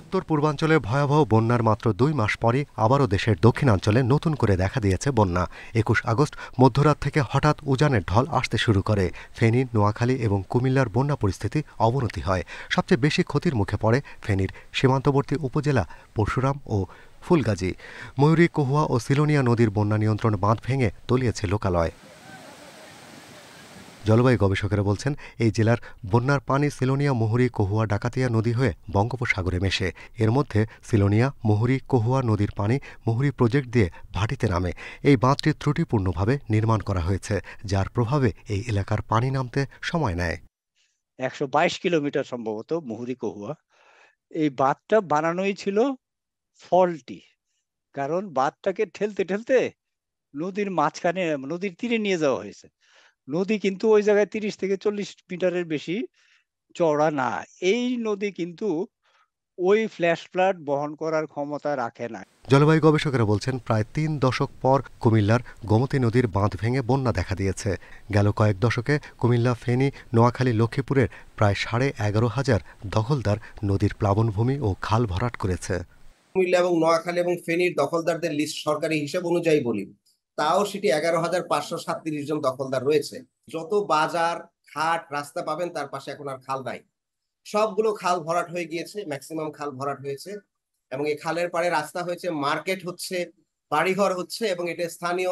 উত্তর পূর্বাঞ্চলে ভয়াবহ বন্যার মাত্র ২ মাস পরই আবারও দেশের দক্ষিণাঞ্চলে নতুন করে দেখা দিয়েছে বন্যা। ২১ আগস্ট মধ্যরাত থেকে হঠাৎ উজানের ঢল আসতে শুরু করে। ফেনী, নোয়াখালী এবং কুমিল্লার বন্যা পরিস্থিতি অবনতি হয়। সবচেয়ে বেশি ক্ষতির মুখে পড়ে ফেনীর সীমান্তবর্তী উপজেলা পরশুরাম ও ফুলগাজী। ময়ূরী, কহুয়া ও সিলোনিয়া নদীর বন্যা নিয়ন্ত্রণ বাঁধ ভেঙে তলিয়েছে লোকালয়। জলবায়ু গবেষকেরা বলছেন, এই জেলার বন্যার পানি সিলোনিয়া, মুহুরী, কহুয়া, ডাকাতিয়া নদী হয়ে বঙ্গোপসাগরে মেশে। এর মধ্যে সিলোনিয়া, মুহুরী, কহুয়া নদীর পানি মুহুরী প্রজেক্ট দিয়ে ভাটিতে নামে। এই বাঁধটি ত্রুটিপূর্ণভাবে নির্মাণ করা হয়েছে, যার প্রভাবে এই এলাকার পানি নামতে সময় নেয়। ১২২ কিলোমিটার সম্ভবত মুহুরী কহুয়া। এই বাঁধটা বানানোই ছিল ফল্টি, কারণ বাঁধটাকে ঠেলতে ঠেলতে নদীর মাঝখানে, নদীর তীরে নিয়ে যাওয়া হয়েছে। নদী কিন্তু ওই জায়গায় ৩০ থেকে ৪০ মিটারের বেশি চওড়া না। এই নদী কিন্তু ওই ফ্ল্যাশ ফ্লাড বহন করার ক্ষমতা রাখে না। জলবায়ু গবেষকেরা বলছেন, প্রায় ৩ দশক পর কুমিল্লার গোমতী নদীর বাঁধ ভেঙে বন্যা দেখা দিয়েছে। গেল কয়েক দশকে কুমিল্লা, ফেনী, নোয়াখালী, লক্ষ্মীপুরের প্রায় ১১,৫০০ দখলদার নদীর প্লাবনভূমি ও খাল ভরাট করেছে। কুমিল্লা এবং নোয়াখালী এবং ফেনীর দখলদারদের লিস্ট সরকারি হিসাব অনুযায়ী বলি, তাও সেটি ১১,৫৩৭ জন দখলদার রয়েছে। যত বাজার, ঘাট, রাস্তা পাবেন তার পাশে এখন আর খাল নাই। সবগুলো খাল ভরাট হয়ে গিয়েছে, ম্যাক্সিমাম খাল ভরাট হয়েছে এবং এই খালের পাড়ে রাস্তা হয়েছে, মার্কেট হচ্ছে, বাড়িঘর হচ্ছে এবং এটা স্থানীয়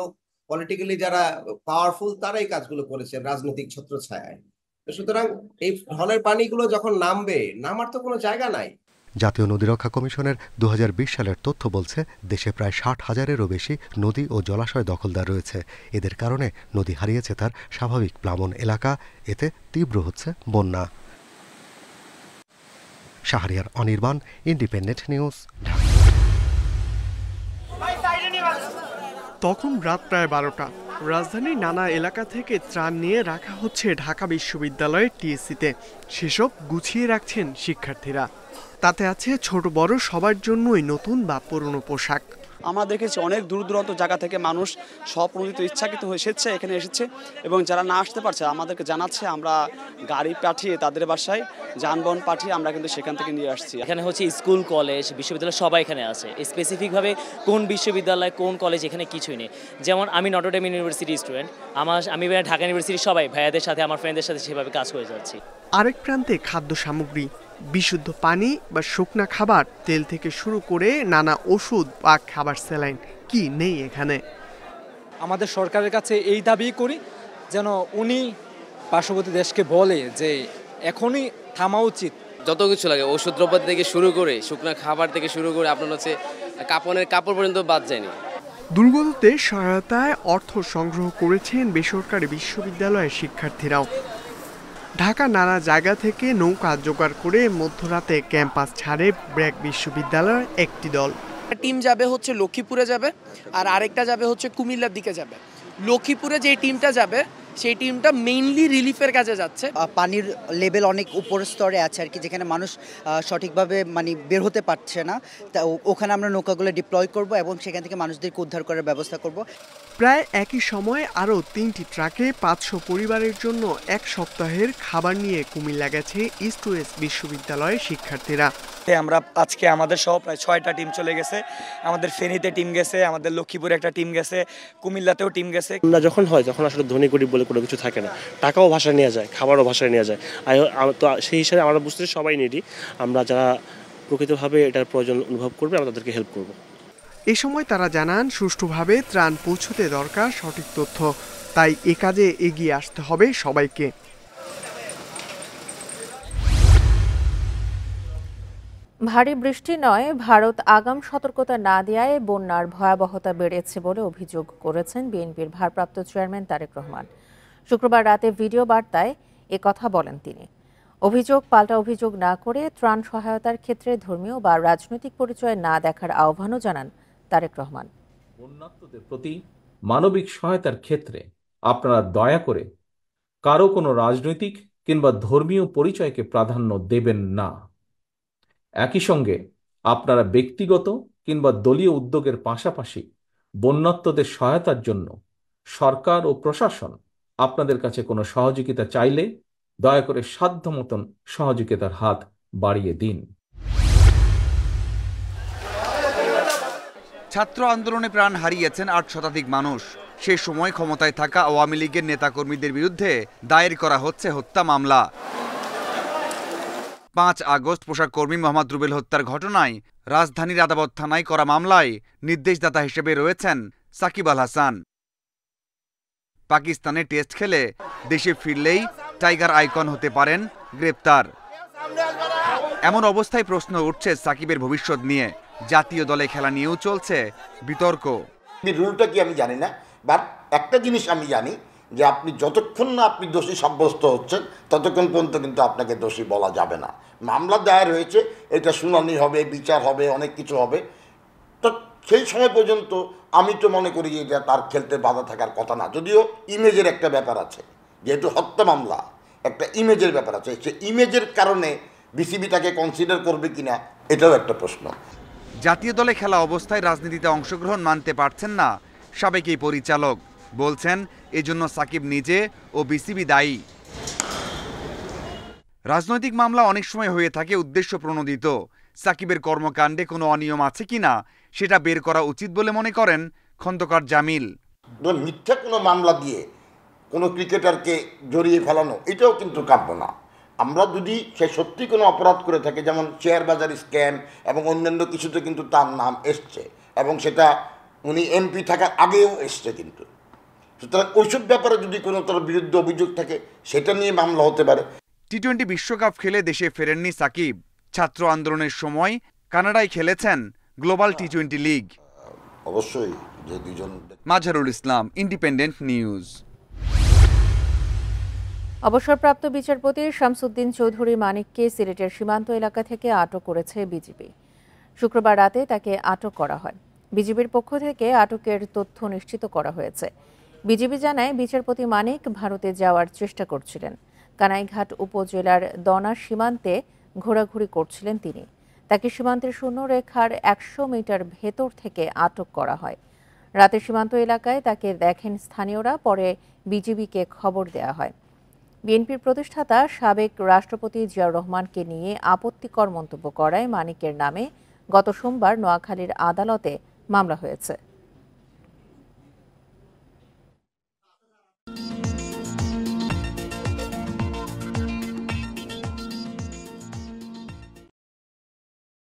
পলিটিক্যালি যারা পাওয়ারফুল তারাই কাজগুলো করেছে রাজনৈতিক ছত্রছায়ায়। সুতরাং এই ঢলের পানিগুলো যখন নামবে, নামার তো কোনো জায়গা নাই। জাতীয় নদী রক্ষা কমিশনের ২০২০ সালের তথ্য বলছে, দেশে প্রায় ৬০,০০০-এরও বেশি নদী ও জলাশয় দখলদার রয়েছে। এদের কারণে নদী হারিয়েছে তার স্বাভাবিক প্লাবন এলাকা। এতে তীব্র হচ্ছে বন্যা। Shahriar Anirban, independent news, Dhaka. তখন রাত প্রায় ১২টা। রাজধানীর নানা এলাকা থেকে ত্রাণ নিয়ে রাখা হচ্ছে ঢাকা বিশ্ববিদ্যালয়ের টিএসসিতে। সেসব গুছিয়ে রাখছেন শিক্ষার্থীরা। তাতে আছে ছোট বড় সবার জন্যই নতুন বা পুরনো পোশাক। আমরা দেখেছি অনেক দূর দূরান্ত জায়গা থেকে মানুষ স্বপ্রণোদিত ইচ্ছাকৃত হয়ে এখানে এসেছে এবং যারা না আসতে পারছে আমাদেরকে জানাচ্ছে, আমরা গাড়ি পাঠিয়ে তাদের বাসায় যানবাহন পাঠিয়ে আমরা কিন্তু সেখান থেকে নিয়ে আসছি। এখানে হচ্ছে স্কুল, কলেজ, বিশ্ববিদ্যালয় সবাই এখানে আছে। স্পেসিফিকভাবে কোন বিশ্ববিদ্যালয়, কোন কলেজ এখানে কিছুই নেই। যেমন আমি নটর ডেম ইউনিভার্সিটি স্টুডেন্ট, আমি ঢাকা ইউনিভার্সিটির সবাই ভাইয়াদের সাথে, আমার ফ্রেন্ডদের সাথে সেভাবে কাজ করে যাচ্ছি। আরেক প্রান্তে খাদ্য সামগ্রী, বিশুদ্ধ পানি বা শুকনা খাবার, তেল থেকে শুরু করে নানা ওষুধ বা খাবার স্যালাইন কি নেই এখানে। আমাদের সরকারের কাছে এই দাবি করি যেন উনি পার্শ্ববর্তী দেশকে বলে যে এখনই থামা উচিত। যত কিছু লাগে, ওষুধ দ্রব্য থেকে শুরু করে শুকনা খাবার থেকে শুরু করে আপনার হচ্ছে কাপড়ের কাপড় পর্যন্ত বাদ যায়নি। দুর্গতদের সহায়তায় অর্থ সংগ্রহ করেছেন বেসরকারি বিশ্ববিদ্যালয়ের শিক্ষার্থীরাও। ঢাকা নানা জায়গা থেকে নৌকা জোগাড় করে মধ্যরাতে ক্যাম্পাস ছাড়ে ব্র্যাক বিশ্ববিদ্যালয়ের একটি দল। টিম যাবে হচ্ছে লক্ষ্মীপুরে যাবে, আর আরেকটা যাবে হচ্ছে কুমিল্লার দিকে যাবে। লক্ষ্মীপুরে যে টিমটা যাবে সেই টিমটা মেইনলি রিলিফের কাজে যাচ্ছে। পানির লেভেল অনেক উপর স্তরে আছে আর কি, যেখানে মানুষ সঠিকভাবে বের হতে পারছে না। তা ওখানে আমরা নৌকাগুলো ডিপ্লয় করব এবং সেখান থেকে মানুষদেরকে উদ্ধার করার ব্যবস্থা করব। প্রায় একই সময়ে আরও 3টি ট্রাকে 500 পরিবারের জন্য এক সপ্তাহের খাবার নিয়ে কুমিল্লা গেছে ইস্ট ওয়েস্ট বিশ্ববিদ্যালয়ের শিক্ষার্থীরা। আমরা আজকে আমাদের সহ প্রায় 6টা টিম চলে গেছে। আমাদের ফেনীতে টিম গেছে, আমাদের লক্ষ্মীপুরে একটা টিম গেছে, কুমিল্লাতেও টিম গেছে। আমরা যখন হয় তখন আসলে ধনী গরিব বলে কোনো কিছু থাকে না, টাকাও ভাষায় নেওয়া যায়, খাবারও ভাষায় নেওয়া যায়। তো সেই হিসাবে আমরা বুঝতেছি সবাই নিডি। আমরা যারা প্রকৃতভাবে এটার প্রয়োজন অনুভব করবে আমরা তাদেরকে হেল্প করব। এ সময় তারা জানান, সুষ্ঠুভাবে ত্রাণ পৌঁছতে দরকার সঠিক তথ্য, তাই এ কাজে এগিয়ে আসতে হবে সবাইকে। ভারী বৃষ্টি নয়, ভারত আগাম সতর্কতা না দেওয়ায় বন্যার ভয়াবহতা বেড়েছে বলে অভিযোগ করেছেন বিএনপির ভারপ্রাপ্ত চেয়ারম্যান তারেক রহমান। শুক্রবার রাতে ভিডিও বার্তায় কথা বলেন তিনি। অভিযোগ পাল্টা অভিযোগ না করে ত্রাণ সহায়তার ক্ষেত্রে ধর্মীয় বা রাজনৈতিক পরিচয় না দেখার আহ্বানও জানান তারেক রহমান। বন্যার্তদের প্রতি মানবিক সহায়তার ক্ষেত্রে আপনারা দয়া করে কারো কোনো রাজনৈতিক কিংবা ধর্মীয় পরিচয়কে প্রাধান্য দেবেন না। একই সঙ্গে আপনারা ব্যক্তিগত কিংবা দলীয় উদ্যোগের পাশাপাশি বন্যার্তদের সহায়তার জন্য সরকার ও প্রশাসন আপনাদের কাছে কোনো সহযোগিতা চাইলে দয়া করে সাধ্য মতন সহযোগিতার হাত বাড়িয়ে দিন। ছাত্র আন্দোলনে প্রাণ হারিয়েছেন ৮ শতাধিক মানুষ। সে সময় ক্ষমতায় থাকা আওয়ামী লীগের নেতাকর্মীদের বিরুদ্ধে দায়ের করা হচ্ছে হত্যা মামলা। ৫ আগস্ট পোশাক কর্মী মোহাম্মদ রুবেল হত্যার ঘটনায় রাজধানীর আদাবত থানায় করা মামলায় নির্দেশদাতা হিসেবে রয়েছেন সাকিব আল হাসান। পাকিস্তানে টেস্ট খেলে দেশে ফিরলেই টাইগার আইকন হতে পারেন গ্রেপ্তার। এমন অবস্থায় প্রশ্ন উঠছে সাকিবের ভবিষ্যৎ নিয়ে। জাতীয় দলে খেলা নিয়েও চলছে বিতর্ক। রুলটা কি আমি জানি না, বাট একটা জিনিস আমি জানি যে আপনি যতক্ষণ না আপনি দোষী সাব্যস্ত হচ্ছেন ততক্ষণ পর্যন্ত কিন্তু আপনাকে দোষী বলা যাবে না। মামলা দায়ের হয়েছে, এটা শুনানি হবে, বিচার হবে, অনেক কিছু হবে। তো সেই সময় পর্যন্ত আমি তো মনে করি যে এটা তার খেলতে বাধা থাকার কথা না। যদিও ইমেজের একটা ব্যাপার আছে, যেহেতু হত্যা মামলা একটা ইমেজের ব্যাপার আছে, সেই ইমেজের কারণে বিসিবি তাকে কনসিডার করবে কিনা এটাও একটা প্রশ্ন। জাতীয় দলে খেলা অবস্থায় রাজনীতিতে অংশগ্রহণ মানতে পারছেন না সাবেক এই পরিচালক। বলছেন এজন্য সাকিব নিজে ও বিসিবি দায়ী। রাজনৈতিক মামলা অনেক সময় হয়ে থাকে উদ্দেশ্য প্রণোদিত। সাকিবের কর্মকাণ্ডে কোনো অনিয়ম আছে কিনা সেটা বের করা উচিত বলে মনে করেন খন্দকার জামিল। মিথ্যা কোনো মামলা দিয়ে কোনো ক্রিকেটারকে জড়িয়ে ফেলানো এটাও কিন্তু কাম্য না। আমরা যদি সে সত্যি কোনো অপরাধ করে থাকে, যেমন শেয়ার বাজার স্ক্যাম এবং অন্যান্য কিছুতে কিন্তু তার নাম এসছে, এবং সেটা উনি এমপি থাকার আগেও এসছে। কিন্তু সুতরাং ওইসব ব্যাপারে যদি কোনো তার বিরুদ্ধে অভিযোগ থাকে সেটা নিয়ে মামলা হতে পারে। টি-20 বিশ্বকাপ খেলে দেশে ফেরেননি সাকিব। ছাত্র আন্দোলনের সময় কানাডায় খেলেছেন গ্লোবাল টি-20 লিগ। অবশ্যই যে দুজন। Mazharul Islam, independent news. অবসরপ্রাপ্ত বিচারপতি শামসুদ্দিন চৌধুরী মানিককে সিলেটের সীমান্ত এলাকা থেকে আটক করেছে বিজিবি। শুক্রবার রাতে তাকে আটক করা হয়। বিজিবির পক্ষ থেকে আটকের তথ্য নিশ্চিত করা হয়েছে। বিজিবি জানায় বিচারপতি মানিক ভারতে যাওয়ার চেষ্টা করছিলেন। কানাইঘাট উপজেলার দনা সীমান্তে ঘোরাঘুরি করছিলেন তিনি। তাকে সীমান্তের শূন্যরেখার ১০০ মিটার ভেতর থেকে আটক করা হয়। রাতে সীমান্ত এলাকায় তাকে দেখেন স্থানীয়রা, পরে বিজিবিকে খবর দেওয়া হয়। বিএনপির প্রতিষ্ঠাতা সাবেক রাষ্ট্রপতি জিয়াউর রহমানকে নিয়ে আপত্তিকর মন্তব্য করায় মানিকের নামে গত সোমবার নোয়াখালীর আদালতে মামলা হয়েছে।